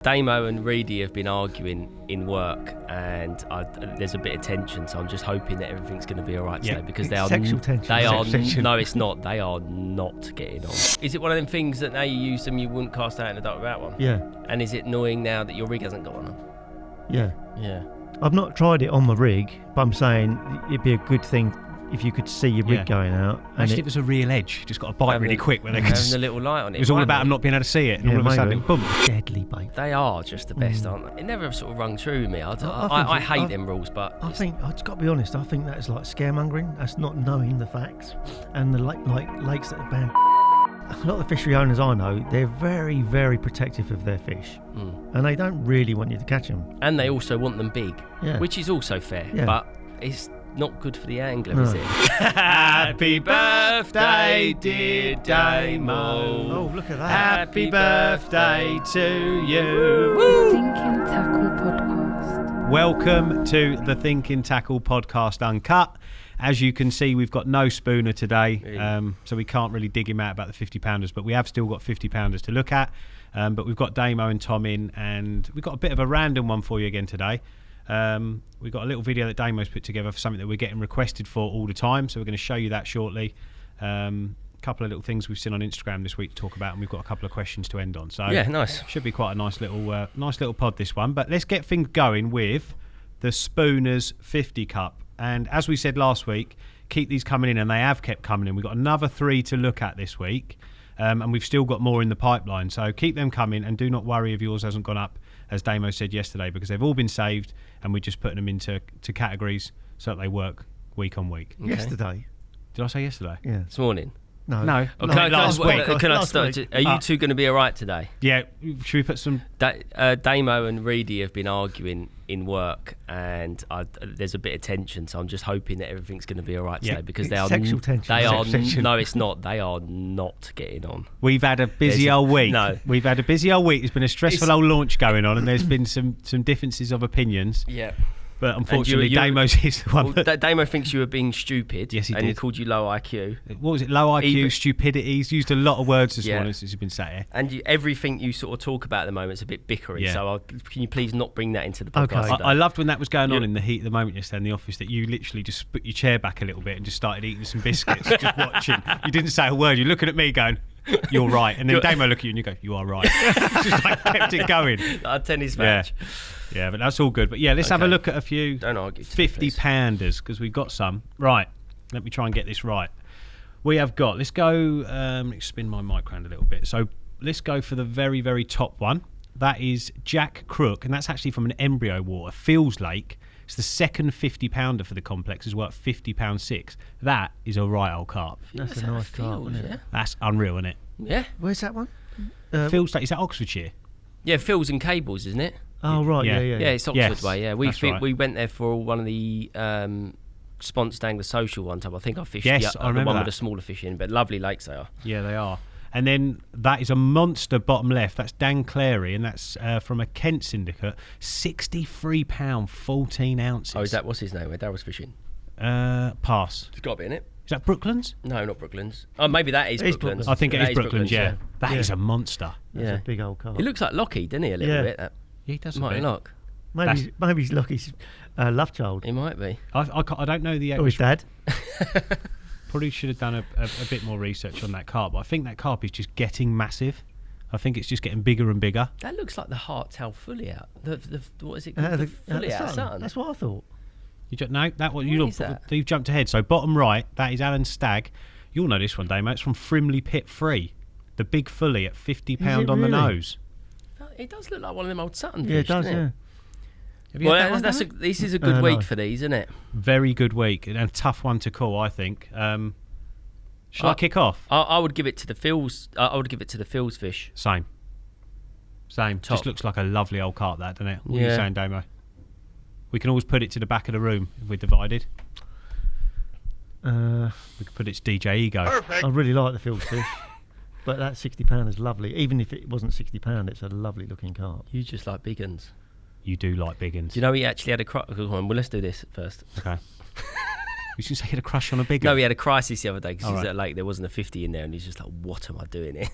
Damo and Reedy have been arguing in work, and there's a bit of tension. So I'm just hoping that everything's going to be all right today, because they are sexual tension. No, it's not. They are not getting on. Is it one of them things that now you use them, you wouldn't cast out in the dark without one? Yeah. And is it annoying now that your rig hasn't got one? Yeah. Yeah. I've not tried it on my rig, but I'm saying it'd be a good thing if you could see your rig going out. Actually, it was a real edge. You just got to bite really quick when they could having a little light on it. It was all about them not being able to see it, and all of a sudden, boom. Deadly bait. They are just the best, aren't they? It never sort of rung true with me. I hate them rules, but I think I've just got to be honest. I think that's like scaremongering. That's not knowing the facts. And the lakes that are banned. A lot of the fishery owners I know, they're very, very protective of their fish, and they don't really want you to catch them. And they also want them big, which is also fair. Yeah. But it's not good for the angler, is it? Happy birthday, dear Damo. Oh, look at that. Happy birthday to you. Thinking Tackle Podcast. Welcome to the Thinking Tackle Podcast Uncut. As you can see, we've got no spooner today, so we can't really dig him out about the 50-pounders, but we have still got 50-pounders to look at. But we've got Damo and Tom in, and we've got a bit of a random one for you again today. We've got a little video that Damo's put together for something that we're getting requested for all the time, so we're going to show you that shortly. A couple of little things we've seen on Instagram this week to talk about, and we've got a couple of questions to end on. So yeah, nice. Should be quite a nice little pod, this one. But let's get things going with the Spooners 50 Cup. And as we said last week, keep these coming in, and they have kept coming in. We've got another 3 to look at this week, and we've still got more in the pipeline. So keep them coming, and do not worry if yours hasn't gone up, as Damo said yesterday, because they've all been saved, and we're just putting them into categories so that they work week on week. Okay. Yesterday. Did I say yesterday? Yeah. This morning. No. Last week. Can I start? Week. Are you two going to be all right today? Yeah. Should we put some... Damo and Reedy have been arguing in work, and there's a bit of tension, so I'm just hoping that everything's going to be all right today, because they are sexual tension. No, it's not. They are not getting on. We've had a busy old week. No. We've had a busy old week. There's been a stressful old launch going on, and there's been some differences of opinions. Yeah. But unfortunately, Damo's is the one. Well, Damo thinks you were being stupid. Yes, he and did. he called you low IQ. What was it? Low IQ, stupidity. He's used a lot of words this morning since he's been sat here. And everything you sort of talk about at the moment is a bit bickery. Yeah. So can you please not bring that into the podcast? Okay. I loved when that was going on in the heat of the moment yesterday in the office, that you literally just put your chair back a little bit and just started eating some biscuits, just watching. You didn't say a word. You're looking at me going, "You're right," and then Damo look at you and you go, "You are right." Just like kept it going. Our tennis match. Yeah, but that's all good. But yeah, let's have a look at a few 50-pounders, because we've got some. Right, let me try and get this right. We have got, let's go, let me spin my mic around a little bit. So let's go for the very, very top one. That is Jack Crook, and that's actually from an embryo water, Fields Lake. It's the second 50-pounder for the complex as well, at £50.6. That is a right old carp. That's a nice carp, isn't it? That's unreal, isn't it? Yeah. Where's that one? Fields Lake, is that Oxfordshire? Yeah, Fields and Cables, isn't it? Oh, right, yeah. Yeah, it's Oxford way, yeah. We went there for one of the sponsored angler social one time. I think I fished the one with the smaller fish in, but lovely lakes they are. Yeah, they are. And then that is a monster bottom left. That's Dan Clary, and that's from a Kent syndicate. £63, 14 ounces. Oh, is that, what's his name, where Daryl's fishing? Pass. It's got to be in it. Is that Brooklands? No, not Brooklands. Oh, maybe that is Brooklands. I think it is Brooklands, yeah. That is a monster. That's a big old carp. He looks like Lockie, doesn't he, a little bit? Yeah, he does a bit. bit. Lock. Maybe he's Lockie's love child. He might be. I don't know the... Or his dad. Probably should have done a bit more research on that carp, but I think that carp is just getting massive. I think it's just getting bigger and bigger. That looks like the Harttail fully out. What is it called? The fully out Sutton. That's what I thought. You've jumped ahead. So bottom right, that is Alan Stagg. You'll know this one, Damo. It's from Frimley Pit 3. The big fully at £50 on the nose. It does look like one of them old Sutton fish. Yeah, it does, yeah. Well, this is a good week for these, isn't it? Very good week, and a tough one to call, I think. Should I kick off? I would give it to the Phil's. I would give it to the Phil's fish. Same. Top. Just looks like a lovely old carp, that, doesn't it? What are you saying, Damo? We can always put it to the back of the room if we're divided. We could put it to DJ Ego. Perfect. I really like the Fields fish, but that £60 is lovely. Even if it wasn't £60, it's a lovely looking carp. You just like big uns. You do like big uns. Do you know he actually had a crush? Well, let's do this first. Okay. You should say he had a crush on a big un. No, he had a crisis the other day because he was at a lake. There wasn't a 50 in there, and he's just like, "What am I doing here?"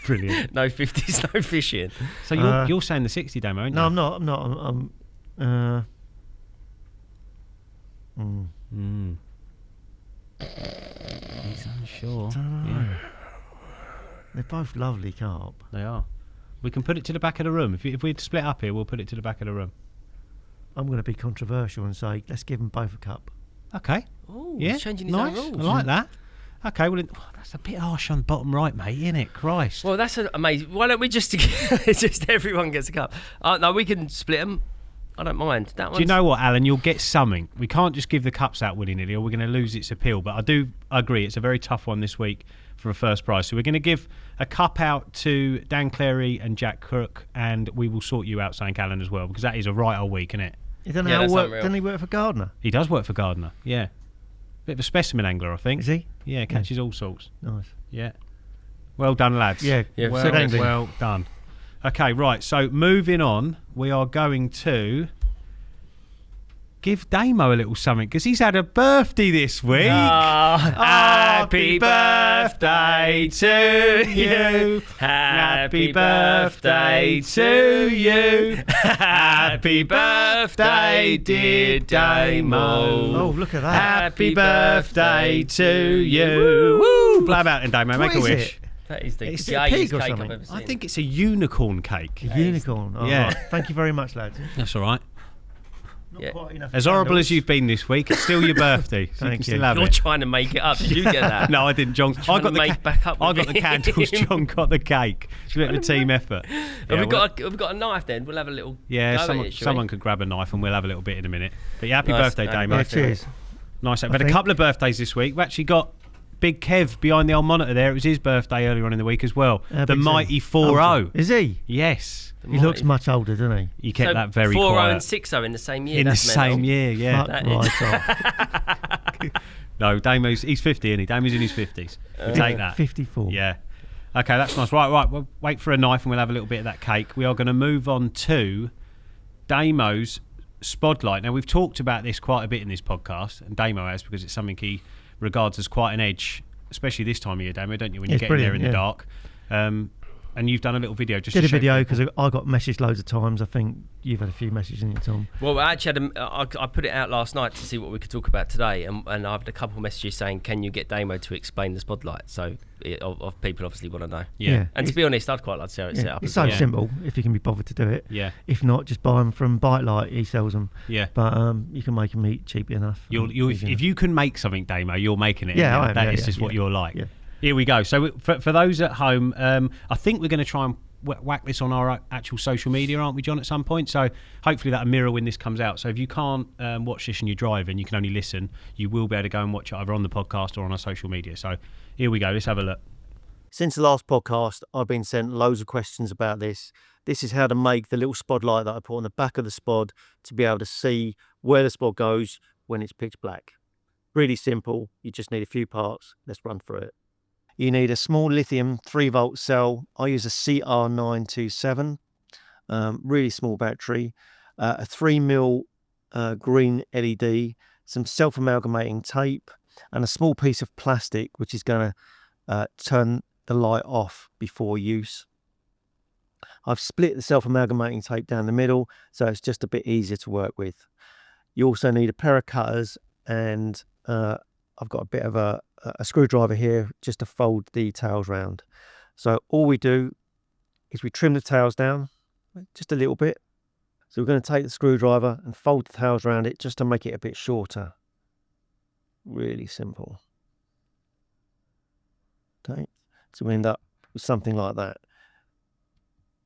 Brilliant. No 50s, no fishing. So you're saying the 60, Damo, aren't you? No, I'm not. He's unsure. Yeah. They're both lovely carp. They are. We can put it to the back of the room. If we split up here, we'll put it to the back of the room. I'm going to be controversial and say, let's give them both a cup. Okay. Oh, yeah, he's changing his nice. own rules. I like that. Okay, well, that's a bit harsh on the bottom right, mate, isn't it? Christ. Well, that's amazing. Why don't we just everyone gets a cup? No, we can split them. I don't mind. That Do you know what, Alan? You'll get something. We can't just give the cups out willy-nilly or we're going to lose its appeal. But I do agree it's a very tough one this week for a first prize. So we're going to give a cup out to Dan Clary and Jack Crook, and we will sort you out, St. Alan, as well, because that is a right old week, isn't it? Doesn't he work for Gardner? He does work for Gardner, yeah. Bit of a specimen angler, I think. Is he? Yeah, catches all sorts. Nice. Yeah. Well done, lads. Yeah. Well done. Okay, right. So moving on, we are going to give Damo a little something because he's had a birthday this week. Happy birthday to you. Happy birthday to you. Happy birthday, dear Damo. Oh, look at that. Happy birthday to you. Woo! Blow about and Damo, make a wish. It? That is the It's a gayest pig or cake something. I've ever seen. I think it's a unicorn cake. A unicorn. Oh, Yeah. right. Thank you very much, lads. That's all right. Not quite enough As horrible candles. as you've been this week, it's still your birthday. So you can still have You're it. trying to make it up. Did you get that? No, I didn't, John. I got the with candles. him. John got the cake. It's a bit of a team effort. Have we got a knife then? We'll have a little. Yeah, go at it, shall someone we? could grab a knife and we'll have a little bit in a minute. But yeah, happy Nice. birthday, Happy Damo. Yeah, cheers. Nice. We've had a couple of birthdays this week. We've actually got Big Kev behind the old monitor there. It was his birthday earlier on in the week as well. The Big mighty Kev. 4-0. Is he? Yes. He looks much older, doesn't he? You kept So that very 4-0 quiet. and 6-0 in the same year. In the That's same mental. year, yeah. Fuck right off. No, Damo's he's 50, isn't he? Damo's in his 50s. We'll take that. 54. Yeah. Okay, that's nice. Right. We'll wait for a knife and we'll have a little bit of that cake. We are going to move on to Damo's Spodlight. Now, we've talked about this quite a bit in this podcast, and Damo has, because it's something he regards as quite an edge, especially this time of year, Damo, don't you, when you're getting there in the dark. And you've done a little video. Did a video because I got messaged loads of times. I think you've had a few messages in your Tom. Well, I actually had I put it out last night to see what we could talk about today, and I've had a couple of messages saying, "Can you get Damo to explain the Spodlight?" So of people obviously want to know. Yeah. And to be honest, I'd quite like to see how it's set up. It's so simple if you can be bothered to do it. Yeah. If not, just buy them from Bite Light. He sells them. Yeah. But you can make them eat cheap enough. If you can make something, Damo, you're making it. Yeah, I am. That is just what you're like. Yeah. Here we go. So for those at home, I think we're going to try and whack this on our actual social media, aren't we, John, at some point? So hopefully that'll mirror when this comes out. So if you can't watch this and you're driving, you can only listen, you will be able to go and watch it either on the podcast or on our social media. So here we go. Let's have a look. Since the last podcast, I've been sent loads of questions about this. This is how to make the little spotlight that I put on the back of the spod to be able to see where the spod goes when it's pitch black. Really simple. You just need a few parts. Let's run through it. You need a small lithium 3-volt cell. I use a CR927, really small battery, a 3mm green LED, some self-amalgamating tape, and a small piece of plastic which is going to turn the light off before use. I've split the self-amalgamating tape down the middle, so it's just a bit easier to work with. You also need a pair of cutters, and I've got a bit of a screwdriver here just to fold the tails round. So all we do is we trim the tails down just a little bit. So we're going to take the screwdriver and fold the tails around it just to make it a bit shorter. Really simple. Okay, so we end up with something like that.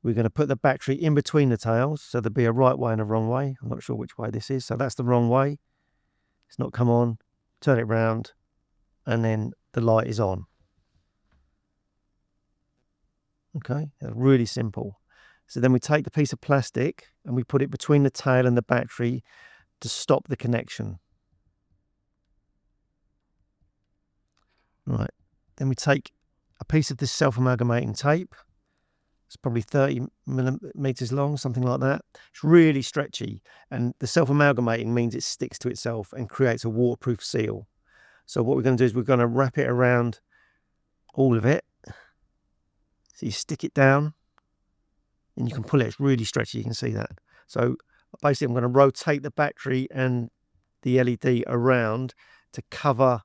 We're going to put the battery in between the tails, so there'll be a right way and a wrong way. I'm not sure which way this is, so that's the wrong way. It's not come on. Turn it round, and then the light is on. Okay, that's really simple. So then we take the piece of plastic and we put it between the tail and the battery to stop the connection. Right, then we take a piece of this self-amalgamating tape. It's probably 30 millimeters long, something like that. It's really stretchy, and the self-amalgamating means it sticks to itself and creates a waterproof seal. So what we're going to do is we're going to wrap it around all of it, So you stick it down and you can pull it. It's really stretchy. You can see that. So basically I'm going to rotate the battery and the LED around to cover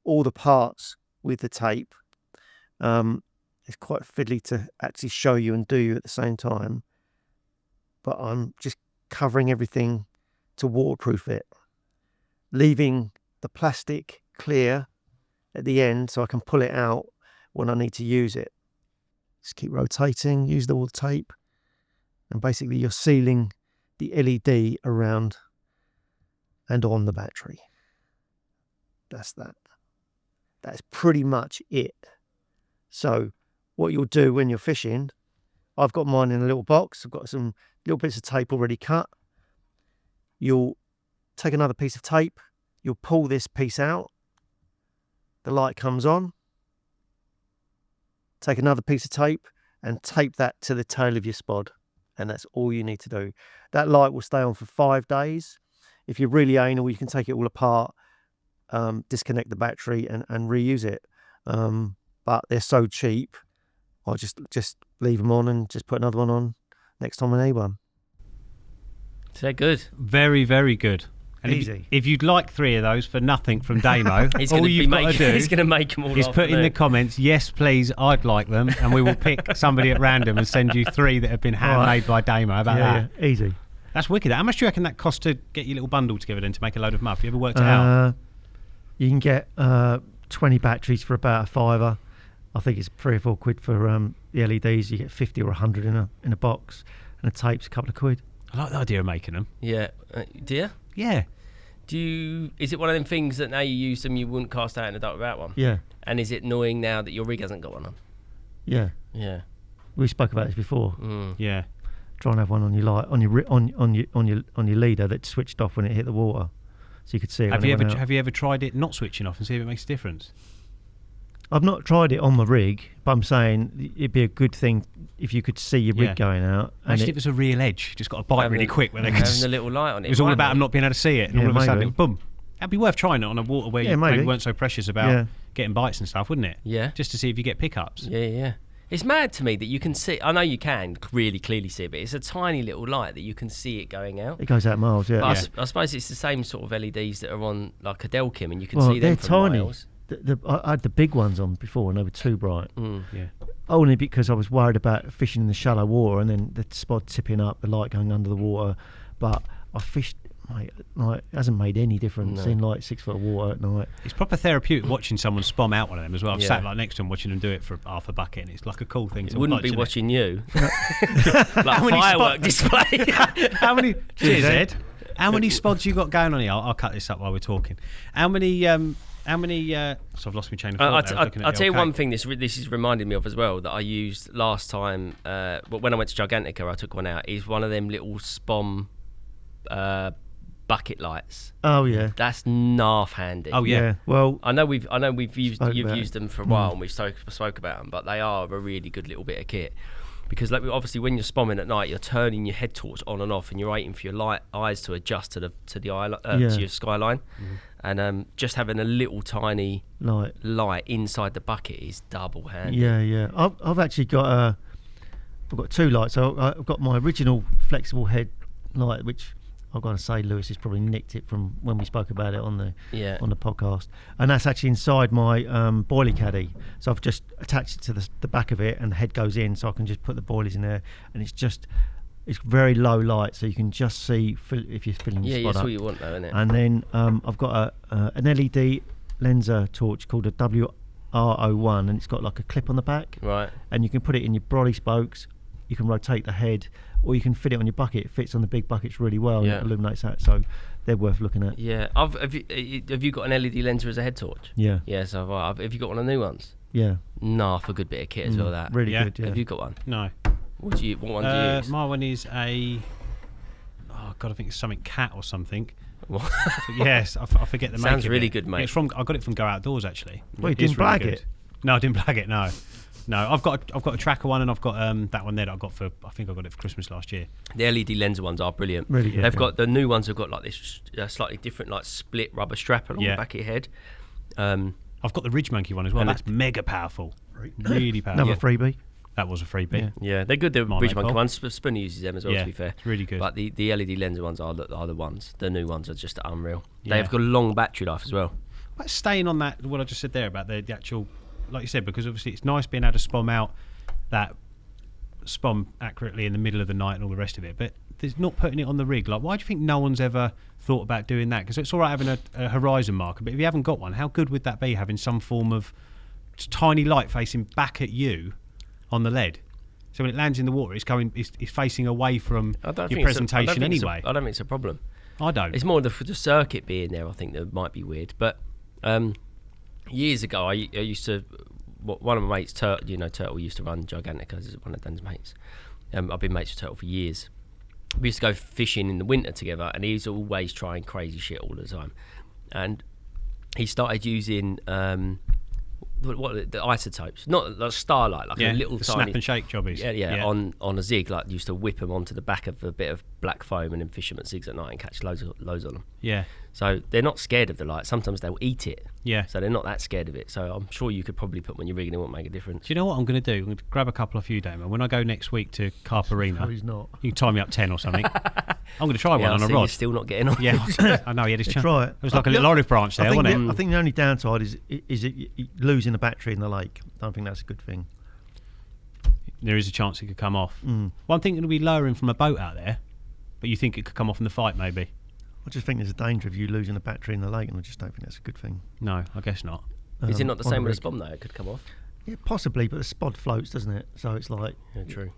all the parts with the tape. It's quite fiddly to actually show you and do you at the same time, but I'm just covering everything to waterproof it, leaving the plastic clear at the end so I can pull it out when I need to use it. Just keep rotating, use all the tape, and basically you're sealing the LED around and on the battery. That's that. That's pretty much it. So what you'll do when you're fishing, I've got mine in a little box. I've got some little bits of tape already cut. You'll take another piece of tape. You'll pull this piece out. The light comes on. Take another piece of tape and tape that to the tail of your spod. And that's all you need to do. That light will stay on for 5 days. If you're really anal, you can take it all apart, disconnect the battery and reuse it. But they're so cheap, I'll just leave them on and just put another one on next time I need one. Is that good? Very, very good. And Easy. If you'd like 3 of those for nothing from Damo, He's all going you've got to do to make them all is off, put in isn't the it? comments, yes, please, I'd like them, and we will pick somebody at random and send you 3 that have been handmade by Damo. How about that? Yeah, easy. That's wicked. How much do you reckon that costs to get your little bundle together then to make a load of muff? Have you ever worked it out? You can get 20 batteries for about a £5. I think it's £3 or £4 for the LEDs. You get 50 or 100 in a box, and the tape's a couple of quid. I like the idea of making them. Yeah. Do you? Yeah. Is it one of them things that now you use them you wouldn't cast out in the dark without one? Yeah. And is it annoying now that your rig hasn't got one on? Yeah. Yeah. We spoke about this before. Yeah. Try and have one on your light on your leader that switched off when it hit the water, so you could see it. Have you ever tried it not switching off and see if it makes a difference? I've not tried it on my rig, but I'm saying it'd be a good thing if you could see your rig going out. And Actually, if it's a real edge, just got to bite really quick when they having the little light on it. It was all about them not being able to see it, and Yeah, all of a sudden, maybe. boom. That'd be worth trying it on a water where you maybe weren't so precious about getting bites and stuff, wouldn't it? Yeah. Just to see if you get pickups. Yeah. It's mad to me that you can see. I know you can really clearly see it, but it's a tiny little light that you can see it going out. It goes out miles, yeah. But I suppose it's the same sort of LEDs that are on like a Delkim, and you can Well, see them they're from tiny. miles. I had the big ones on before, and they were too bright. Yeah. Only because I was worried about fishing in the shallow water, and then the spot tipping up, the light going under the water. But I fished, mate, like, it hasn't made any difference in like 6 foot of water at night. It's proper therapeutic watching someone spom out one of them as well. I've Yeah. sat like next to them watching them do it for half a bucket, and it's like a cool thing to Wouldn't watch. be isn't it? watching you. Like firework display. How many? Cheers, Ed. How many spods you got going on here? I'll cut this up while we're talking. How many? So I've lost my chain of thought. I'll tell you one thing this is reminded me of as well that I used last time. When I went to Gigantica, I took one out. Is one of them little spomb bucket lights. Oh yeah, That's narf handy. Oh yeah. Well, I know you've used about used them for a while, and we've spoke about them, but they are a really good little bit of kit. Because like obviously when you're spomming at night, you're turning your head torch on and off, and you're waiting for your eyes to adjust to the eye to your skyline, and just having a little tiny light inside the bucket is double handy. Yeah. I've actually got I've got 2 lights. So I've got my original flexible head light, which I've got to say Lewis has probably nicked it from when we spoke about it on the podcast, and that's actually inside my boilie caddy. So I've just attached it to the back of it, and the head goes in, so I can just put the boilies in there, and it's very low light, so you can just see if you're filling your spot that's up. what you want though, isn't it? And then I've got an LED Lenser torch called a WR01, and it's got like a clip on the back, Right. and you can put it in your brolly spokes. You can rotate the head, or you can fit it on your bucket. It fits on the big buckets really well, and it illuminates that, so they're worth looking at. Yeah. Have you got an LED Lenser as a head torch? Yeah. Yeah, so have you got one of the new ones? Yeah. Nah, for a good bit of kit as well, that. Really Yeah. good, yeah. Have you got one? No. What one do you use? My one is I think it's something cat or something. What? Yes, I forget the make. Sounds of really it. good, mate. It's I got it from Go Outdoors actually. Well, you It is didn't blag good. it? No, I didn't blag it. No, I've got a tracker one, and I've got that one there that I got for. I think I got it for Christmas last year. The LED Lenser ones are brilliant. Really good, They've yeah. got the new ones have got like this slightly different like split rubber strap along the back of your head. I've got the Ridge Monkey one as well. And That's mega powerful. Really powerful. Another freebie. That was a freebie. Yeah, they're good. The My Ridgemont mate ones. Spooner uses them as well. Yeah, to be fair, it's really good. But the LED lens ones are the ones. The new ones are just unreal. Yeah. They've got a long battery life as well. But staying on that, what I just said there about the actual, like you said, because obviously it's nice being able to spom out that spom accurately in the middle of the night and all the rest of it. But there's not putting it on the rig. Like, why do you think no one's ever thought about doing that? Because it's all right having a horizon marker, but if you haven't got one, how good would that be having some form of tiny light facing back at you on the lead? So when it lands in the water, it's facing away from your presentation anyway. I don't think it's a problem. I don't. It's more the circuit being there. I think that might be weird. But years ago, I used to. One of my mates, Turtle used to run Gigantica. This is one of Dan's mates. I've been mates with Turtle for years. We used to go fishing in the winter together, and he's always trying crazy shit all the time. And he started using the isotopes, not like starlight, like a little the tiny snap and shake jobbies. Yeah. On a zig, like used to whip them onto the back of a bit of black foam and then fish them at zigs at night and catch loads on them. Yeah. So they're not scared of the light. Sometimes they'll eat it. Yeah. So they're not that scared of it. So I'm sure you could probably put when you're rigging, it won't make a difference. Do you know what I'm going to do? I'm going to grab a couple of you, Damon. When I go next week to Carp Arena, No, he's not. you can tie me up 10 or something. I'm going to try one Yeah, on a you're rod. still not getting on. Yeah, I know. He had his chance. Try it. It was like a little olive branch there, wasn't it? I think the only downside is it losing the battery in the lake. I don't think that's a good thing. There is a chance it could come off. Mm. One thing would be lowering from a boat out there, but you think it could come off in the fight, maybe? I just think there's a danger of you losing a battery in the lake, and I just don't think that's a good thing. No, I guess not. Is it not the on same with a rig. spom though? It could come off. Yeah, possibly, but the spod floats, doesn't it? So it's like Yeah, true.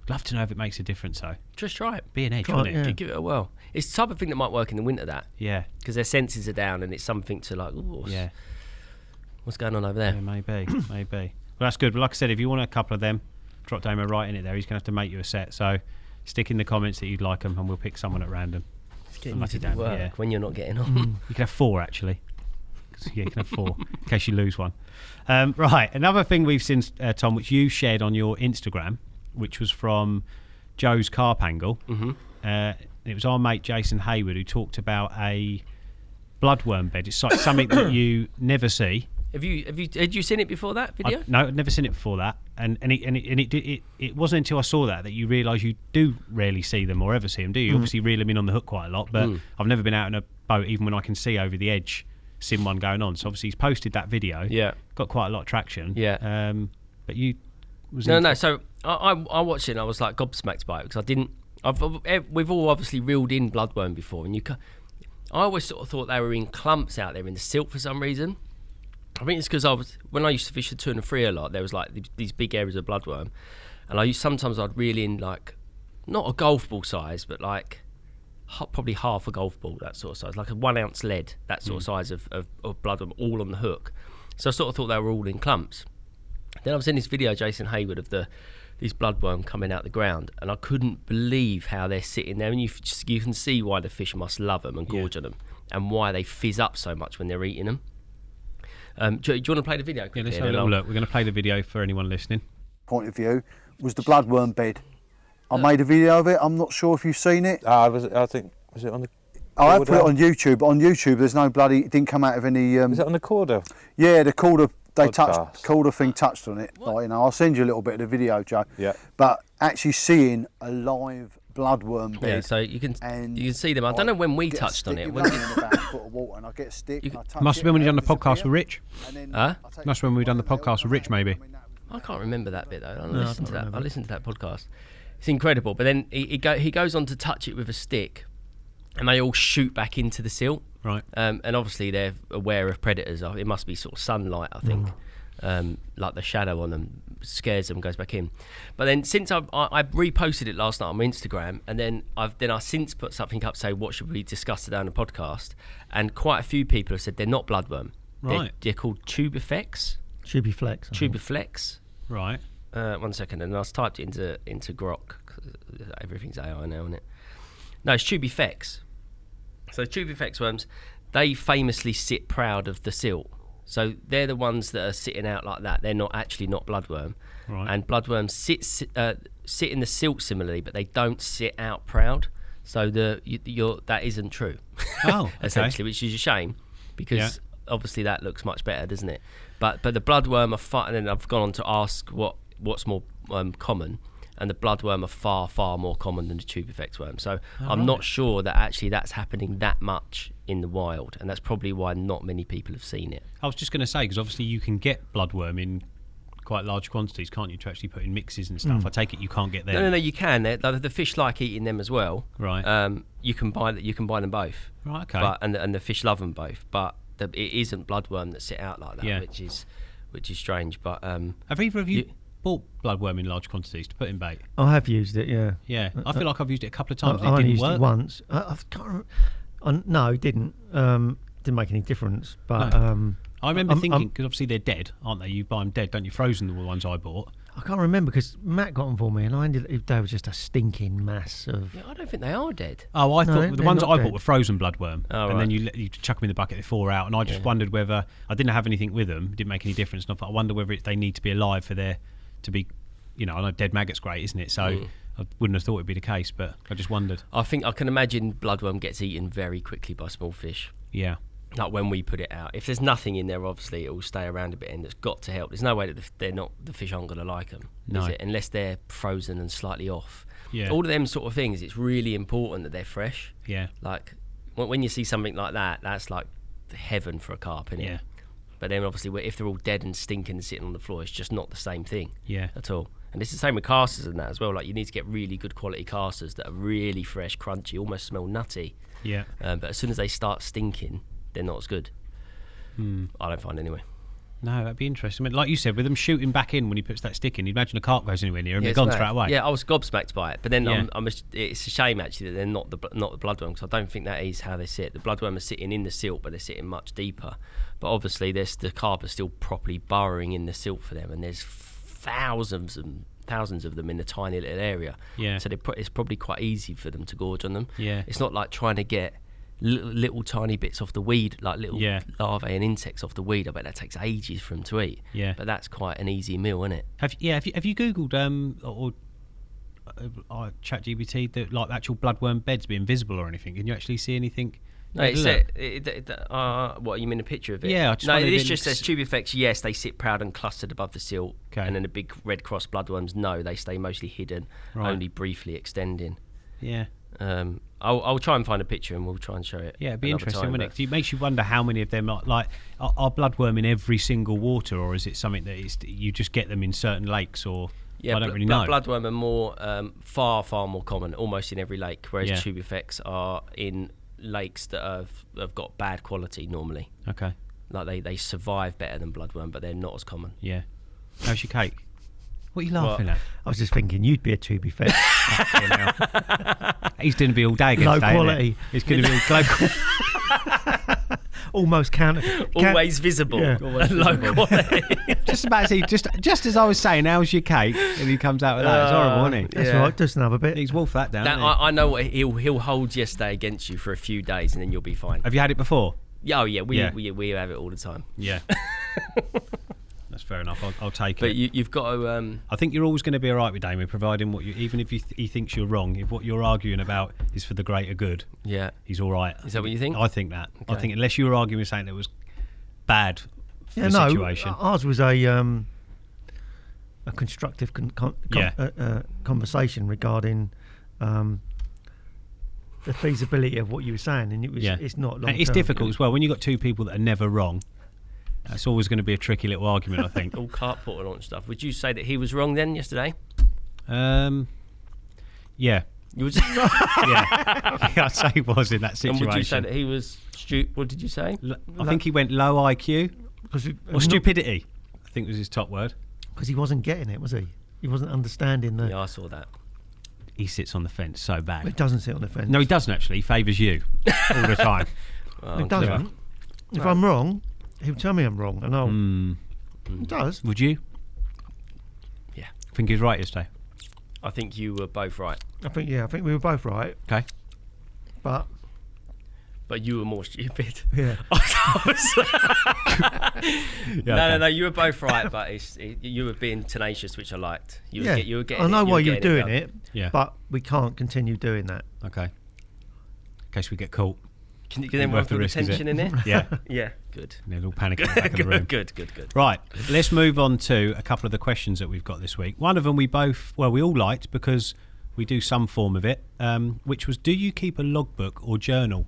Love to know if it makes a difference, though. Just try it. Be an edge, Try wouldn't it, it? yeah. Give it a whirl. It's the type of thing that might work in the winter. That Yeah. because their senses are down and it's something to like. Ooh, Yeah. What's going on over there? Yeah, maybe. Well, that's good. But like I said, if you want a couple of them, drop Damo right in it there. He's going to have to make you a set. So stick in the comments that you'd like them, and we'll pick someone at random. It's getting Lucky you to Dan, work yeah. when you're not getting on. You can have 4, actually. Yeah, you can have 4 in case you lose one. Right, another thing we've seen, Tom, which you shared on your Instagram, which was from Joe's Carp Angle. Mm-hmm. It was our mate Jason Hayward who talked about a bloodworm bed. It's like something that you never see. Had you seen it before that video? No, I'd never seen it before that, and it wasn't until I saw that you realise you do rarely see them or ever see them, do you? Obviously reel them in on the hook quite a lot, but I've never been out in a boat even when I can see over the edge, seeing one going on. So obviously he's posted that video. Yeah. Got quite a lot of traction. Yeah. But you was No. So I watched it and I was like gobsmacked by it because I didn't. We've all obviously reeled in bloodworm before, and I always sort of thought they were in clumps out there in the silt for some reason. I think it's because when I used to fish the 2 and the 3 a lot, there was like these big areas of bloodworm, and sometimes I'd reel in like not a golf ball size, but like probably half a golf ball, that sort of size, like a 1 ounce lead, that sort of size of bloodworm, all on the hook. So I sort of thought they were all in clumps. Then I was in this video, Jason Hayward, of these bloodworm coming out the ground, and I couldn't believe how they're sitting there, and you can see why the fish must love them and gorge on them, and why they fizz up so much when they're eating them. Do you want to play the video quickly? Yeah, let's have a little look. We're going to play the video for anyone listening. Point of view was the bloodworm bed. I made a video of it. I'm not sure if you've seen it. I think was it on the? I have put it on YouTube. On YouTube, there's no bloody. It didn't come out of any. Is it on the Korda? Yeah, the Korda. They Podcast. Korda thing touched on it. Like, I'll send you a little bit of the video, Joe. Yeah. But actually seeing a live bloodworm bed. Yeah, so you can see them. I don't know when we touched on it. When in about a foot of water, and I get a stick. And I touch Must have been when you done the podcast with Rich. Huh? Must have been when we done the podcast with Rich, maybe. I can't remember that bit though. I listened to that podcast. It's incredible. But then he goes on to touch it with a stick, and they all shoot back into the silt. Right. And obviously they're aware of predators. It must be sort of sunlight, I think. Like the shadow on them scares them, goes back in. But then since I reposted it last night on my Instagram, and then I've since put something up, say what should we discuss today on the podcast, and quite a few people have said they're not bloodworm. Right. They're called tubifex. Tubiflex. Tubiflex. Right. 1 second, and I typed it into Grok. 'Cause everything's AI now, isn't it? No, it's tubifex. So tubifex worms, they famously sit proud of the silt. So they're the ones that are sitting out like that. They're not bloodworm. Right. And bloodworms sit in the silt similarly, but they don't sit out proud. So that isn't true. Oh, okay. Essentially, which is a shame because obviously that looks much better, doesn't it? But the bloodworm are fun. And then I've gone on to ask what what's more common, and the bloodworm are far, far more common than the tube effects worm. So I'm right. not sure that actually that's happening that much in the wild, and that's probably why not many people have seen it. I was just going to say, because obviously you can get bloodworm in quite large quantities, can't you, to actually put in mixes and stuff? I take it you can't get them. No, you can. The fish like eating them as well. Right. You can buy them both. Right, okay. But and the fish love them both, but it isn't bloodworm that sit out like that, Yeah. which is strange. But have either of you bought bloodworm in large quantities to put in bait? I have used it, yeah. Yeah, I feel like I've used it a couple of times. I It only didn't used work. it once. I can't remember. No, it didn't. Didn't make any difference. But No. I remember thinking, because obviously they're dead, aren't they? You buy them dead, don't you? Frozen, the ones I bought. I can't remember because Matt got them for me, and they were just a stinking mass of. yeah, I don't think they are dead. Oh, I No, thought the they're ones that not I dead. bought were frozen bloodworm, Oh, and right. then you chuck them in the bucket, they thaw out, and I just wondered whether I didn't have anything with them, it didn't make any difference. And I thought, I wonder whether they need to be alive for there to be, I know dead maggot's great, isn't it? So I wouldn't have thought it'd be the case, but I just wondered. I think I can imagine bloodworm gets eaten very quickly by small fish. Yeah, Like when we put it out, if there's nothing in there, obviously it will stay around a bit, and it's got to help. There's no way that the fish aren't going to like them, No. is it? Unless they're frozen and slightly off. Yeah. All of them sort of things. It's really important that they're fresh. yeah, Like when you see something like that, that's like heaven for a carp, isn't it? yeah, But then obviously if they're all dead and stinking and sitting on the floor, it's just not the same thing yeah, at all. And it's the same with casters and that as well. Like you need to get really good quality casters that are really fresh, crunchy, almost smell nutty. yeah. But as soon as they start stinking, they're not as good. I don't find anyway. No, that'd be interesting. I mean, like you said, with them shooting back in when he puts that stick in, you'd imagine a carp goes anywhere near him, they're it's gone mad. straight away. Yeah, I was gobsmacked by it. But then Yeah. it's a shame actually that they're not the bloodworm, because I don't think that is how they sit. The bloodworm are sitting in the silt, but they're sitting much deeper. But obviously, the carp are still properly burrowing in the silt for them, and there's thousands of them in a tiny little area. Yeah. So it's probably quite easy for them to gorge on them. Yeah. It's not like trying to get little tiny bits off the weed, like little Yeah. larvae and insects off the weed. I bet that takes ages for them to eat. Yeah. But that's quite an easy meal, isn't it? Have you googled or ChatGPT the like actual bloodworm beds being visible or anything? Can you actually see anything? No, Have a it's look. what, you mean a picture of it? Yeah, I just no, wondered it if it just looks- says tube effects. Yes, they sit proud and clustered above the silt. Okay. And then the big red cross bloodworms, no, they stay mostly hidden, Right. only briefly extending. Yeah. I'll try and find a picture and we'll try and show it. Yeah, it'd be another interesting, time, wouldn't it? but- 'Cause it makes you wonder how many of them are bloodworm in every single water, or is it something that you just get them in certain lakes, or Yeah, I don't really know. bloodworm are more far more common, almost in every lake, whereas Yeah. tube effects are in lakes that have got bad quality normally. Okay, Like they survive better than bloodworm, but they're not as common. yeah. How's your cake? What are you laughing I was just thinking you'd be a tube effect. at? He's going to be all day against Low day, isn't quality. it? He's going to be all quality. Almost Always visible, Yeah. and low quality. Just about to say, just as I was saying, how's your cake? And he comes out with that. It's horrible, isn't he? That's Yeah. right, just another bit. He's wolfed that down. That, hasn't he? I know what he'll hold yesterday against you for a few days, and then you'll be fine. Have you had it before? Yeah, oh yeah, we Yeah. we have it all the time. Yeah. That's fair enough. I'll take But it. you've got to. I think you're always going to be all right with Damien, providing even if he thinks you're wrong, if what you're arguing about is for the greater good, Yeah. he's all right. Is that what you think? I think that. I Okay. think unless you were arguing something that was bad for Yeah, the no, situation. ours was a constructive conversation regarding the feasibility of what you were saying, and it's not long And it's term. difficult as well when you've got two people that are never wrong. That's always going to be a tricky little argument, I think. All carp portal and stuff. Would you say that he was wrong then yesterday? Yeah. You would. Yeah. I'd say he was in that And situation. would you say that he was stupid? What did you say? I think he went low IQ or stupidity, I think was his top word. because he wasn't getting it, was he? He wasn't understanding the. Yeah, I saw that. He sits on the fence so bad. It doesn't sit on the fence. No, he doesn't actually. He favours you all the time. Well, it doesn't. If I'm wrong, he'll tell me I'm wrong, and I'll. It does. Would you? Yeah. I think he was right yesterday. I think you were both right, I think we were both right, Okay. but but you were more stupid. yeah. No, you were both right, but you were being tenacious, which I liked. You were getting I know it, why were you're getting doing done. it, Yeah. but we can't continue doing that. Okay. In case we get caught. Can anyone feel the tension in it? Yeah. Yeah. Good. They're all panicking in the back of the room. Good. Right, let's move on to a couple of the questions that we've got this week. One of them we all liked because we do some form of it, which was, do you keep a logbook or journal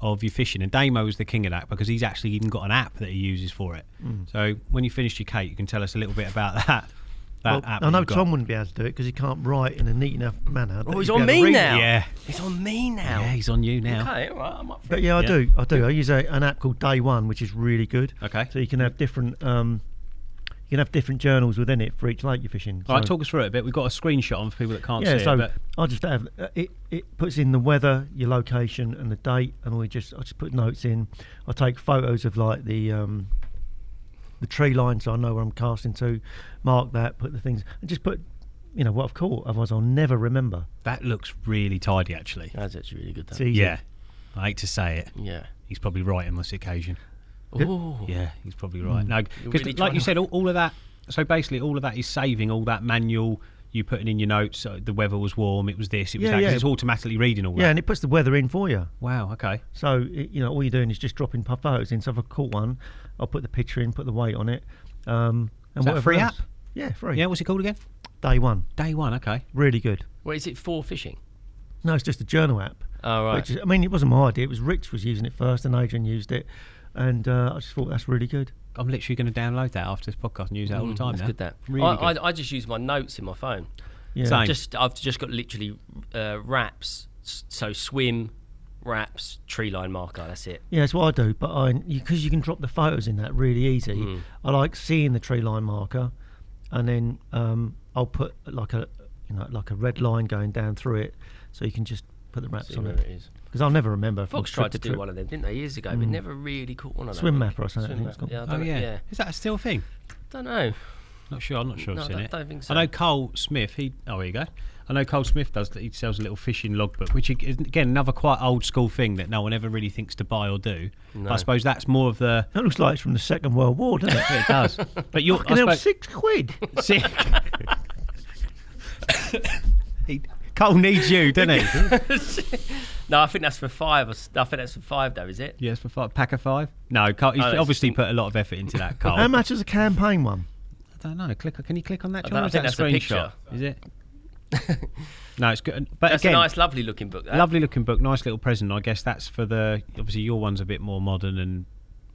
of your fishing? And Damo is the king of that because he's actually even got an app that he uses for it. So when you finished your cake, you can tell us a little bit about that. App I know that Tom wouldn't be able to do it because he can't write in a neat enough manner. Oh, he's on me now. Yeah. He's on me now. Yeah, he's on you now. Okay, all right, I'm up for But it. yeah, I do. I use an app called Day One, which is really good. Okay. So you can have different journals within it for each lake you're fishing. All right, So- talk us through it a bit. We've got a screenshot on for people that can't Yeah, see so it. But I just have it puts in the weather, your location, and the date, and I just put notes in. I take photos of like the tree line, so I know where I'm casting to. Mark that, put the things, and just put what I've caught. Otherwise, I'll never remember. that looks really tidy, actually. That's actually really good. It's That. easy. Yeah, I hate to say it. Yeah. He's probably right on this occasion. Oh. Yeah, he's probably right. No, You're because really like you trying said, all of that. So basically, all of that is saving all that manual. You putting in your notes. The weather was warm. It was this. It was Yeah, that. 'Cause yeah. it's automatically reading all Yeah, that. and it puts the weather in for you. Wow. Okay. So all you're doing is just dropping photos in. So if I caught one, I'll put the picture in, put the weight on it. And Is that a whatever free else. app? Yeah, free. Yeah. What's it called again? Day One, Day One. Okay. really good. What is it for fishing? No, it's just a journal app. Oh, right. Which is, I mean, it wasn't my idea. It was Rich was using it first, and Adrian used it, and I just thought that's really good. I'm literally going to download that after this podcast and use that all the time That's now. good, that. Really I good. just use my notes in my phone. Yeah. Same. I've just got literally wraps. So swim, wraps, tree line marker. That's it. Yeah, that's what I do. But because you can drop the photos in that really easy. I like seeing the tree line marker, and then I'll put like a red line going down through it, so you can just put the wraps See on where it. it is. Because I'll never remember. Fox tried to do one of them, didn't they, years ago? But never really caught one of them. Swim mapper or something, I think it's Swim called. map. Yeah, I Oh don't yeah. know. Is that still a thing? Don't know. Not sure. I'm not sure No, I've seen it. don't think so. I know Cole Smith. There you go. I know Cole Smith does. He sells a little fishing logbook, which is again another quite old school thing that no one ever really thinks to buy or do. No. I suppose that's more of the. That looks like it's from the Second World War, doesn't it? It does. But you're. Fucking hell, £6. See, Cole needs you, doesn't he? No, I think that's for five. I think that's for five, though, is it? Yes, for pack of five. No, Cole, he's that's obviously just- put a lot of effort into that. Cole. How much is a campaign one? I don't know. Can you click on that? I John, don't- or I is think that that's the screenshot? picture. Is it? No, it's good. But That's again, a nice, lovely looking book. That. lovely looking book, nice little present. I guess that's for the. Obviously, your one's a bit more modern and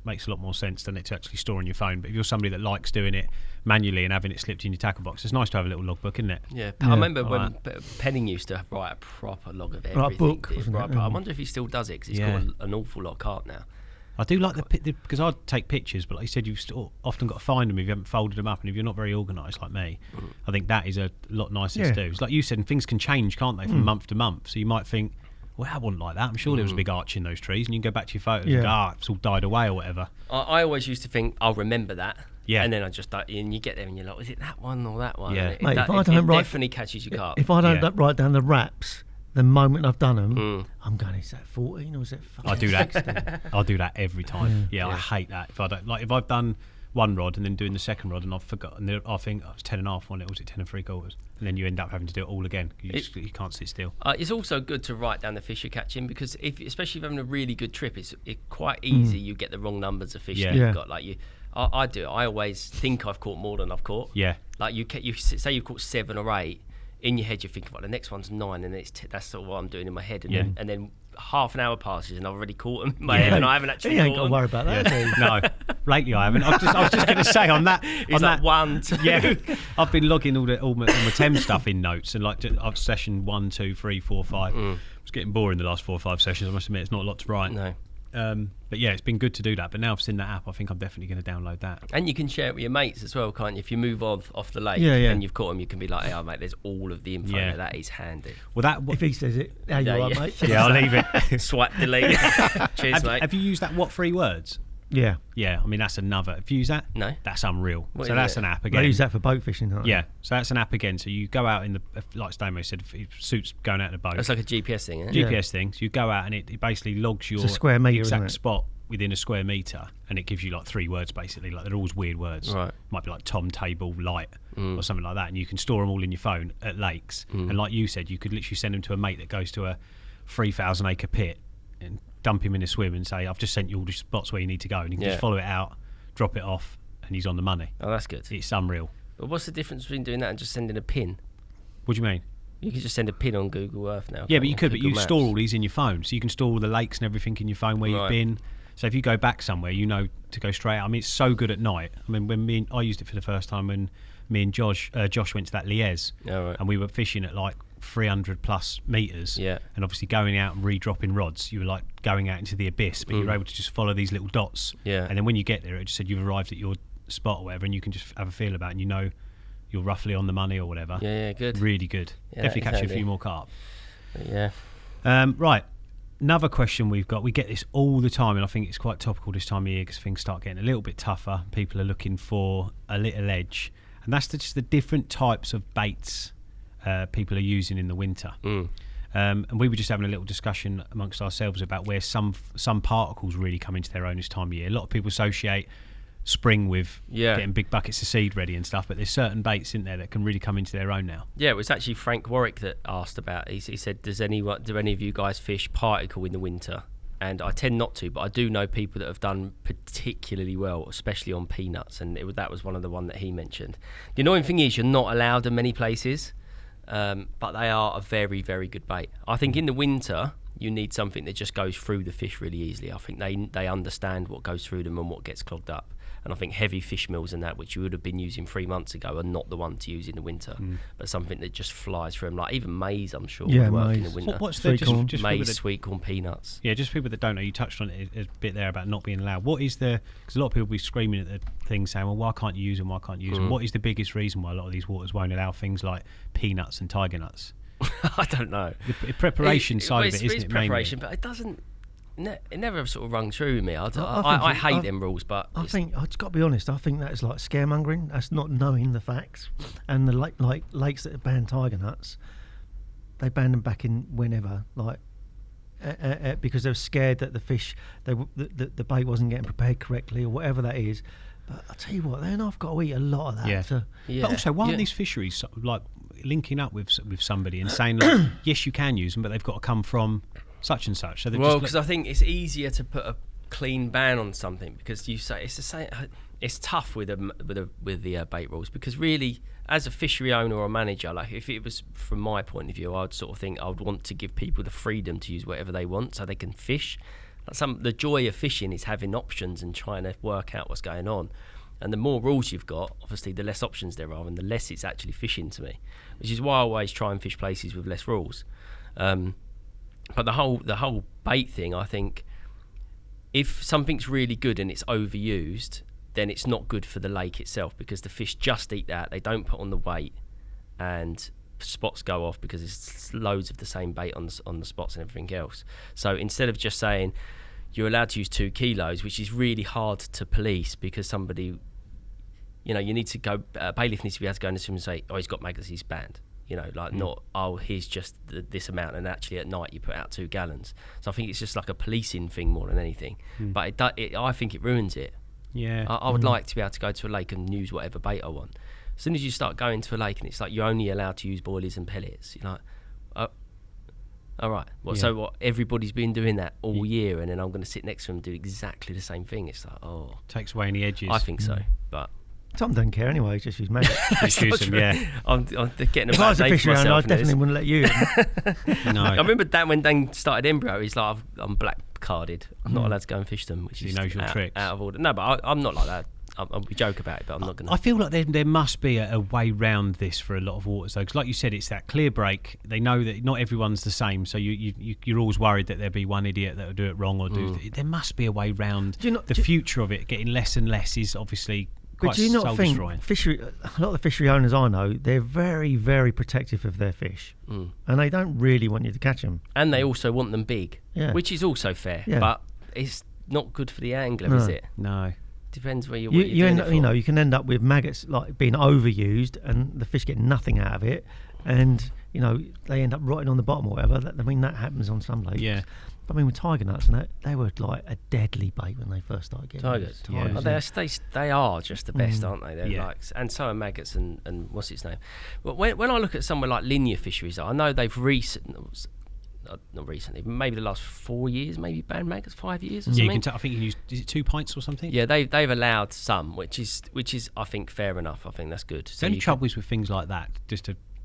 makes a lot more sense than it to actually store on your phone. But if you're somebody that likes doing it manually and having it slipped in your tackle box, it's nice to have a little logbook, isn't it? Yeah, I remember when Like Penning used to write a proper log of everything. Right, book, did, wasn't it? right, I wonder if he still does it because he's Yeah. got an awful lot of carp now. I do like because I'd take pictures, but like you said, you've still often got to find them if you haven't folded them up, and if you're not very organised like me, I think that is a lot nicer to do. It's like you said, and things can change, can't they, from month to month? So you might think, well, I wasn't like that. I'm sure there was a big arch in those trees, and you can go back to your photos and go, it's all died away or whatever. I always used to think, I'll remember that. Yeah. And then I just, and you get there and you're like, was it that one or that one? Yeah. And Mate, it if I don't write- definitely catches your carp. If I don't Yeah. write down the wraps, the moment I've done them, I'm going, is that 14 or is it fucking I do 16? that. I'll do that every time. Yeah, I hate that. If I don't if I've done one rod and then doing the second rod and I've forgotten, I think I was 10.5 on it, or was it 10 3/4? And then you end up having to do it all again. You can't sit still. It's also good to write down the fish you're catching because especially if you're having a really good trip, it's quite easy. You get the wrong numbers of fish Yeah. that you've Yeah. got. Like I do. I always think I've caught more than I've caught. Yeah. Like you say you've caught 7 or 8. In your head, you think, well, the next one's 9, and that's sort of what I'm doing in my head. And then half an hour passes, and I've already caught them in my head, and I haven't actually You ain't caught got to them. worry about that. do you? No, lately I haven't. I was just going to say on that. It's on like that 1, 2. yeah, I've been logging all my Thames stuff in notes, and like I've session 1, 2, 3, 4, 5. It's getting boring the last 4 or 5 sessions. I must admit, it's not a lot to write. No. But yeah, it's been good to do that. But now I've seen that app, I think I'm definitely going to download that. And you can share it with your mates as well, can't you? If you move off the lake Yeah, yeah. and you've caught them, you can be like, hey, mate, there's all of the info Yeah. there. That is handy. Well, that If he says it, how you Yeah, are, yeah. mate? yeah, I'll leave it. Swipe delete. Cheers, mate. Have you used that what 3 words? Yeah. Yeah, I mean that's another. Have you used that? No. That's unreal. What So is that's it? an app They again. use that for boat fishing, don't they? Yeah, so that's an app again. So you go out in the, like Stamo said, if it suits going out in a boat. It's like a GPS thing, isn't it? Yeah. GPS thing. So you go out and it basically logs your a square metre, exact isn't it? spot within a square metre, and it gives you like 3 words basically. Like they're always weird words. Right. Might be like Tom Table Light or something like that, and you can store them all in your phone at lakes. And like you said, you could literally send them to a mate that goes to a 3,000 acre pit. And dump him in a swim and say, I've just sent you all the spots where you need to go, and you can just follow it out, drop it off, and he's on the money. Oh, that's good. It's unreal. But what's the difference between doing that and just sending a pin? What do you mean? You could just send a pin on Google Earth now. Yeah, but you could, but you Maps. store all these in your phone, so you can store all the lakes and everything in your phone where you've been. So if you go back somewhere, you know to go straight out. I mean, it's so good at night. I mean, when I used it for the first time when me and Josh went to that Liège, and we were fishing at like 300 plus meters, and obviously going out and re-dropping rods, you were like going out into the abyss, but you were able to just follow these little dots, and then when you get there, it just said you've arrived at your spot or whatever, and you can just have a feel about it, and you know you're roughly on the money or whatever. Yeah, good. Really good. Definitely catch you a few more carp. Yeah. Right. Another question we've got, we get this all the time, and I think it's quite topical this time of year because things start getting a little bit tougher. People are looking for a little edge, and that's just the different types of baits people are using in the winter. And we were just having a little discussion amongst ourselves about where some particles really come into their own this time of year. A lot of people associate spring with getting big buckets of seed ready and stuff, but there's certain baits in there that can really come into their own now. Yeah, it was actually Frank Warwick that asked about it. He said, do any of you guys fish particle in the winter? And I tend not to, but I do know people that have done particularly well, especially on peanuts, and that was one of the one that he mentioned. The annoying thing is you're not allowed in many places, but they are a very, very good bait. I think in the winter you need something that just goes through the fish really easily. I think they understand what goes through them and what gets clogged up. And I think heavy fish meals and that, which you would have been using 3 months ago, are not the one to use in the winter. But something that just flies through them, like even maize, I'm sure, would work in the winter. What's the just maize, sweet corn, peanuts? Yeah, just people that don't know, you touched on it a bit there about not being allowed. What is because a lot of people will be screaming at the thing saying, well, why can't you use them, why can't you use them? What is the biggest reason why a lot of these waters won't allow things like peanuts and tiger nuts? I don't know. The preparation side of it, isn't it? Preparation, but it doesn't. It never sort of rung true with me. I hate them rules, but I think I've got to be honest. I think that's like scaremongering. That's not knowing the facts. And the lakes that have banned tiger nuts, they banned them back in whenever, because they were scared that the fish, the bait wasn't getting prepared correctly or whatever that is. But I tell you what, then I've got to eat a lot of that. Yeah. But also, why aren't these fisheries like linking up with somebody and saying, like, yes, you can use them, but they've got to come from such and such. So because I think it's easier to put a clean ban on something, because you say it's the same. It's tough with the bait rules, because really, as a fishery owner or manager, like if it was from my point of view, I'd sort of think I would want to give people the freedom to use whatever they want so they can fish. The joy of fishing is having options and trying to work out what's going on. And the more rules you've got, obviously, the less options there are, and the less it's actually fishing to me. Which is why I always try and fish places with less rules. But the whole bait thing, I think, if something's really good and it's overused, then it's not good for the lake itself, because the fish just eat that. They don't put on the weight, and spots go off because there's loads of the same bait on the spots and everything else. So instead of just saying you're allowed to use 2 kilos, which is really hard to police, because somebody, you need to go, bailiff needs to be able to go in the swim and say, oh, he's got maggots, he's banned. Not, oh, here's just this amount, and actually at night you put out 2 gallons. So I think it's just like a policing thing more than anything. But I think it ruins it. Yeah. I would like to be able to go to a lake and use whatever bait I want. As soon as you start going to a lake and it's like you're only allowed to use boilies and pellets, you're like, oh, all right. So what? Everybody's been doing that all year, and then I'm going to sit next to them and do exactly the same thing. It's like, oh. Takes away any edges. I think so, but... Tom don't care anyway, just use maggots. I'm getting a if I was bad a day for fishery owner, I myself. definitely wouldn't let you in. No. I remember when Dan started embryo, he's like, I'm black carded. I'm not allowed to go and fish them, which is knows your tricks. Out of order. No, but I'm not like that. We joke about it, but I'm not going to. I feel like there must be a way round this for a lot of waters, though, because like you said, it's that clear break. They know that not everyone's the same, so you're always worried that the'll be one idiot that will do it wrong or do. There must be a way round. The future of it getting less and less is obviously. But do you not think a lot of the fishery owners I know, they're very, very protective of their fish, and they don't really want you to catch them. And they also want them big, which is also fair, but it's not good for the angler, is it? No. Depends where you're. You can end up with maggots like being overused, and the fish get nothing out of it, and they end up rotting on the bottom or whatever. That happens on some lakes. Yeah. I mean, with tiger nuts and that, they were like a deadly bait when they first started getting tigers. They are just the best, aren't they? They're like, and so are maggots and what's its name. But when I look at somewhere like linear fisheries, I know they've not recently, but maybe the last 4 years, maybe banned maggots, 5 years or Yeah, something. you can tell. I think you can use. Is it 2 pints or something? Yeah, they've allowed some, which is I think fair enough. I think that's good. The only trouble is with things like that.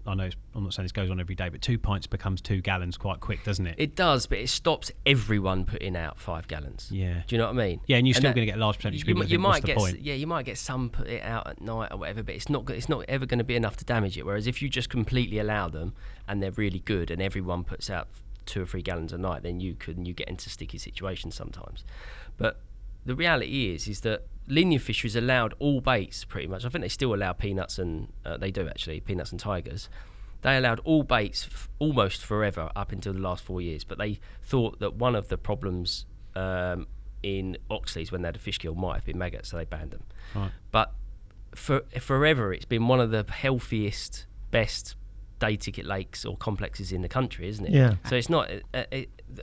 I know I'm not saying this goes on every day, but 2 pints becomes 2 gallons quite quick, doesn't it? It does, but it stops everyone putting out 5 gallons. Yeah. Do you know what I mean? Yeah, and you're still going to get a large percentage of people that think, what's the point? Yeah, you might get some put it out at night or whatever, but it's not ever going to be enough to damage it. Whereas if you just completely allow them and they're really good and everyone puts out 2 or 3 gallons a night, then you get into sticky situations sometimes. But the reality is that linear fisheries allowed all baits pretty much. I think they still allow peanuts and they do actually, peanuts and tigers. They allowed all baits almost forever up until the last 4 years, but they thought that one of the problems in Oxleys when they had a fish kill might have been maggots, so they banned them. Right. But forever it's been one of the healthiest, best day ticket lakes or complexes in the country, isn't it? Yeah. So it's not,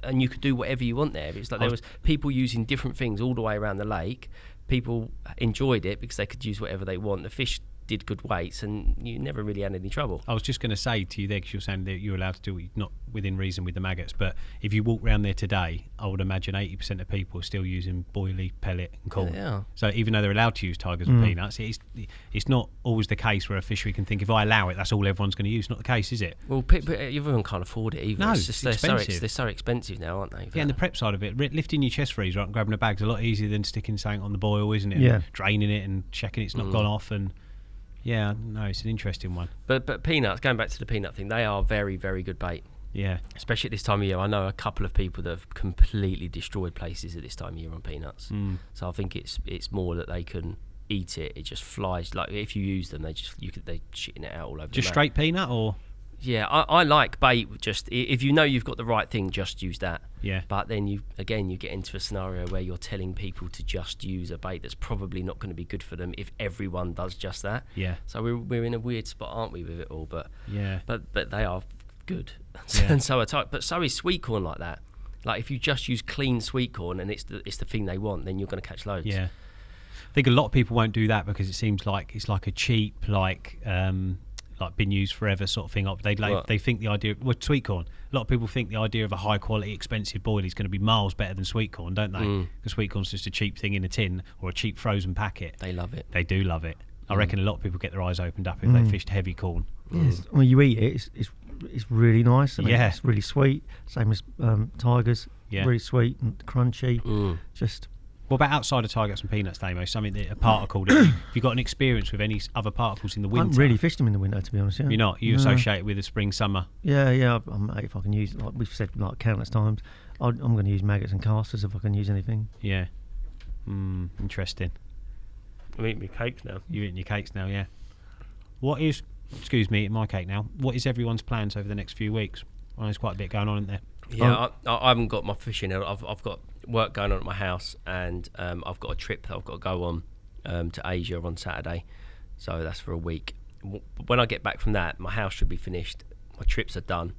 and you could do whatever you want there. It's like there was people using different things all the way around the lake. People enjoyed it because they could use whatever they want. The fish did good weights, and you never really had any trouble. I was just going to say to you there, because you're saying that you're allowed to do it, not within reason with the maggots, but if you walk around there today, I would imagine 80% of people are still using boilie, pellet and corn. Yeah. So even though they're allowed to use tigers and peanuts, it's not always the case where a fishery can think, if I allow it, that's all everyone's going to use. Not the case, is it? Well, everyone can't afford it either. No, it's just it's expensive. they're so expensive now, aren't they? Yeah, and the prep side of it, lifting your chest freezer up and grabbing a bag's a lot easier than sticking something on the boil, isn't it? Yeah. And draining it and checking it's not gone off. And yeah, no, it's an interesting one. But peanuts, going back to the peanut thing, they are very, very good bait. Yeah. Especially at this time of year. I know a couple of people that have completely destroyed places at this time of year on peanuts. So I think it's more that they can eat it. It just flies. Like if you use them, they're shitting it out all over. Just the map. straight peanut or? Yeah, I like bait. Just if you know you've got the right thing, just use that. Yeah. But then you get into a scenario where you're telling people to just use a bait that's probably not going to be good for them if everyone does just that. Yeah. So we're in a weird spot, aren't we, with it all? But Yeah. But they are good, Yeah. and so are tight. But so is sweet corn like that. Like if you just use clean sweet corn and it's the thing they want, then you're going to catch loads. Yeah. I think a lot of people won't do that because it seems like it's like a cheap, like been used forever sort of thing. They think the idea with sweet corn. A lot of people think the idea of a high quality, expensive boil is going to be miles better than sweet corn, don't they? Because sweet corn's just a cheap thing in a tin or a cheap frozen packet. They love it. They do love it. I reckon a lot of people get their eyes opened up if they fished heavy corn. Yes. When you eat it, it's really nice. I mean, Yeah. It's really sweet. Same as tigers. Yeah. Really sweet and crunchy. Just. What about outside of tigers and peanuts, Damo? Something that a particle that have you got an experience with any other particles in the I winter? haven't really fished them in the winter, to be honest. Yeah. You're not. You associate it with the spring, summer. Yeah. If I can use, like we've said like countless times, I'm going to use maggots and casters if I can use anything. Yeah. Interesting. I'm eating my cakes now. You're eating your cakes now, yeah. Excuse me, eating my cake now. What is everyone's plans over the next few weeks? Well, there's quite a bit going on, isn't there? Yeah, I haven't got my fishing. I've got work going on at my house, and I've got a trip that I've got to go on to Asia on Saturday, so that's for a week. When I get back from that, my house should be finished. My trips are done.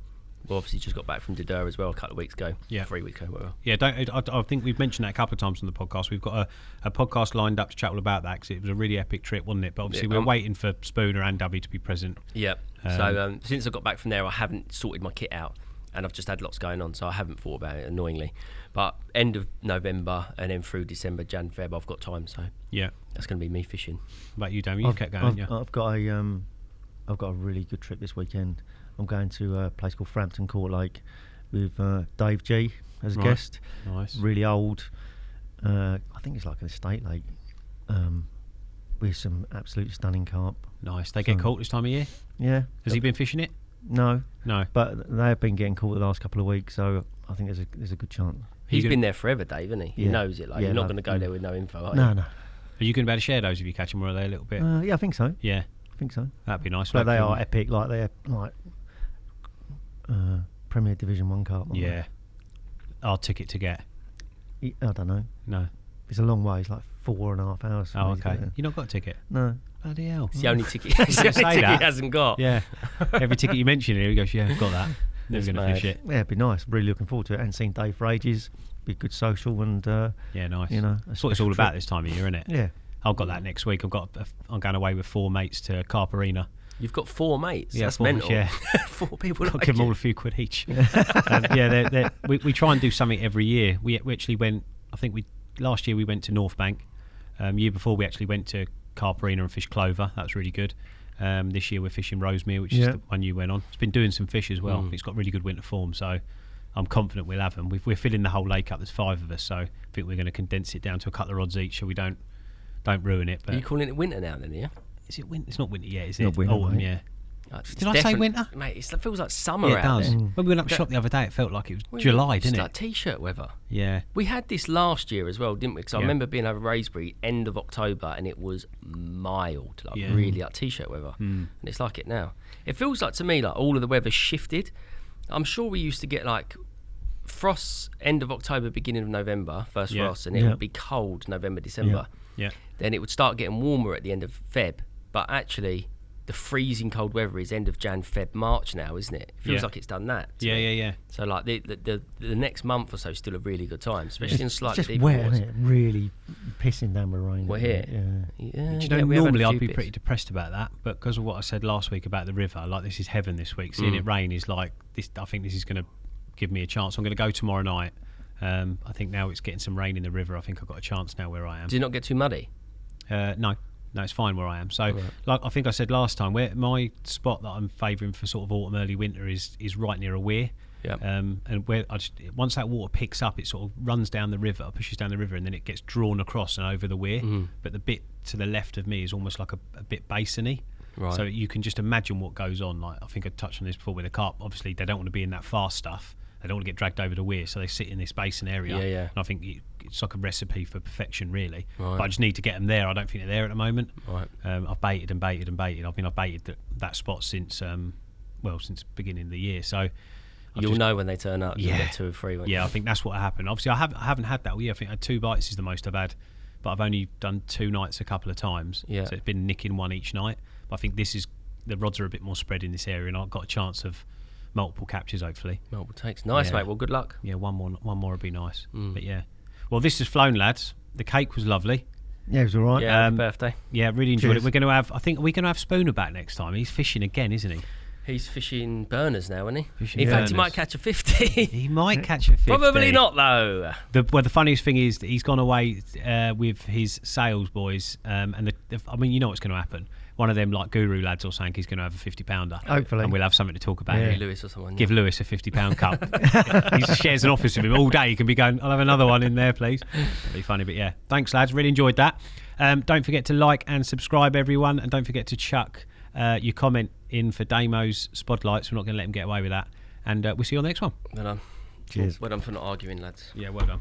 We obviously just got back from Dodder as well a couple of weeks ago. Yeah. 3 weeks ago, whatever. Yeah, I think we've mentioned that a couple of times on the podcast. We've got a podcast lined up to chat all about that because it was a really epic trip, wasn't it? But obviously we're waiting for Spooner and Dovey to be present. Yeah. So since I got back from there, I haven't sorted my kit out, and I've just had lots going on, so I haven't thought about it, annoyingly. But end of November and then through December, Jan, Feb, I've got time, so yeah, that's going to be me fishing. What about you, Damo? You've kept going, yeah. I've got a really good trip this weekend. I'm going to a place called Frampton Court Lake with Dave G as a guest. Nice. Really old. I think it's like an estate lake with some absolute stunning carp. Nice. They get caught this time of year? Yeah. Has he been fishing it? No. But they have been getting caught the last couple of weeks, so I think there's a good chance. He's been there forever, Dave, isn't he? He knows it. You're not going to go there with no info, are you? No. Are you going to be able to share those if you catch them, or are they a little bit? Yeah, I think so. Yeah. I think so. That'd be nice. But they are epic. Like they're like Premier Division 1 carp. Yeah. Our ticket to get. I don't know. No. It's a long way. It's like 4.5 hours. Oh, okay. You not got a ticket? No. Bloody hell. It's the only ticket. It's the only ticket he hasn't got. Yeah. Every ticket you mention here, he goes, yeah, I've got that. Never going to fish it. Yeah, it'd be nice. Really looking forward to it. I hadn't seen Dave for ages. Be good social and yeah, nice. You know, that's what it's all about this time of year, isn't it? Yeah. I've got that next week. I'm going away with 4 mates to Carp Arena. You've got 4 mates. Yeah, That's 4 mental. yeah. 4 people. I'll like give them you. all a few quid each. We try and do something every year. We actually went. I think last year we went to North Bank. Year before we actually went to Carp Arena and fished Clover. That was really good. This year we're fishing Rosemere, which is the one you went on. It's been doing some fish as well. It's got really good winter form, so I'm confident we'll have them. We're filling the whole lake up. There's 5 of us, so I think we're going to condense it down to a couple of rods each, so we don't ruin it. But Are you calling it winter now, then? Yeah. is it winter? It's not winter yet, is it? Not winter, Autumn, mate. yeah. It's Did I say winter? Mate, it feels like summer Yeah, it out does. there. When we went up shop the other day, it felt like it was July, It's didn't like it? t-shirt weather. Yeah. We had this last year as well, didn't we? Because I Yeah. remember being over Raisbury end of October and it was mild, like Yeah. really like t-shirt weather. And it's like it now. It feels like to me like all of the weather's shifted. I'm sure we used to get like frosts end of October, beginning of November, first Yeah. frost, and it would be cold November, December. Yeah. Then it would start getting warmer at the end of Feb. But actually, the freezing cold weather is end of Jan, Feb, March now, isn't it? It feels Yeah. like it's done that. to Yeah, me. yeah. So like the next month or so is still a really good time, especially in It's slightly just deeper wet, waters. isn't it? Really pissing down with rain. We're isn't here. it? Yeah. Yeah, Do you know, yeah, we have had a normally I'd few be bits. pretty depressed about that, but because of what I said last week about the river, like this is heaven this week. Seeing it rain is like this. I think this is going to give me a chance. I'm going to go tomorrow night. I think now it's getting some rain in the river. I think I've got a chance now where I am. Did it not get too muddy? No, it's fine where I am. So, like I think I said last time, where my spot that I'm favouring for sort of autumn, early winter is right near a weir. Yeah. And where once that water picks up, it sort of runs down the river, pushes down the river, and then it gets drawn across and over the weir. But the bit to the left of me is almost like a bit basiny. Right. So you can just imagine what goes on. Like I think I touched on this before with the carp. Obviously, they don't want to be in that fast stuff. They don't want to get dragged over the weir, so they sit in this basin area. Yeah, yeah. And I think it's like a recipe for perfection, really. Right. But I just need to get them there. I don't think they're there at the moment. Right. I've baited and baited and baited. I've baited that spot since since beginning of the year. So You'll know when they turn up. You'll Yeah. get 2 or 3. won't you? yeah, I think that's what happened. Obviously, I haven't had that all year. I think I had 2 bites is the most I've had, but I've only done 2 nights a couple of times. Yeah. So it's been nicking 1 each night. But I think the rods are a bit more spread in this area, and I've got a chance of multiple captures hopefully. Multiple takes. Nice, Yeah. mate. Well, good luck. Yeah, one more would be nice. But yeah, well, this has flown, lads. The cake was lovely. Yeah, it was all right. Yeah, happy birthday. Yeah, really enjoyed Cheers. it. We're going to have. I think we're going to have Spooner back next time. He's fishing again, isn't he? He's fishing burners now, isn't he? Fishing In fact, he burners. might catch a 50. He might catch a 50. Probably not, though. The funniest thing is that he's gone away with his sales boys, and I mean, you know what's going to happen. One of them, like Guru lads or something, he's going to have a 50-pounder. Hopefully. And we'll have something to talk about. Yeah. here. Lewis or someone. Give Lewis a £50 cup. He shares an office with him all day. He can be going, I'll have another one in there, please. That'd be funny, but yeah. Thanks, lads. Really enjoyed that. Don't forget to like and subscribe, everyone. And don't forget to chuck your comment in for Damo's Spotlights. We're not going to let him get away with that. And we'll see you on the next one. Well done. Cheers. Well done for not arguing, lads. Yeah, well done.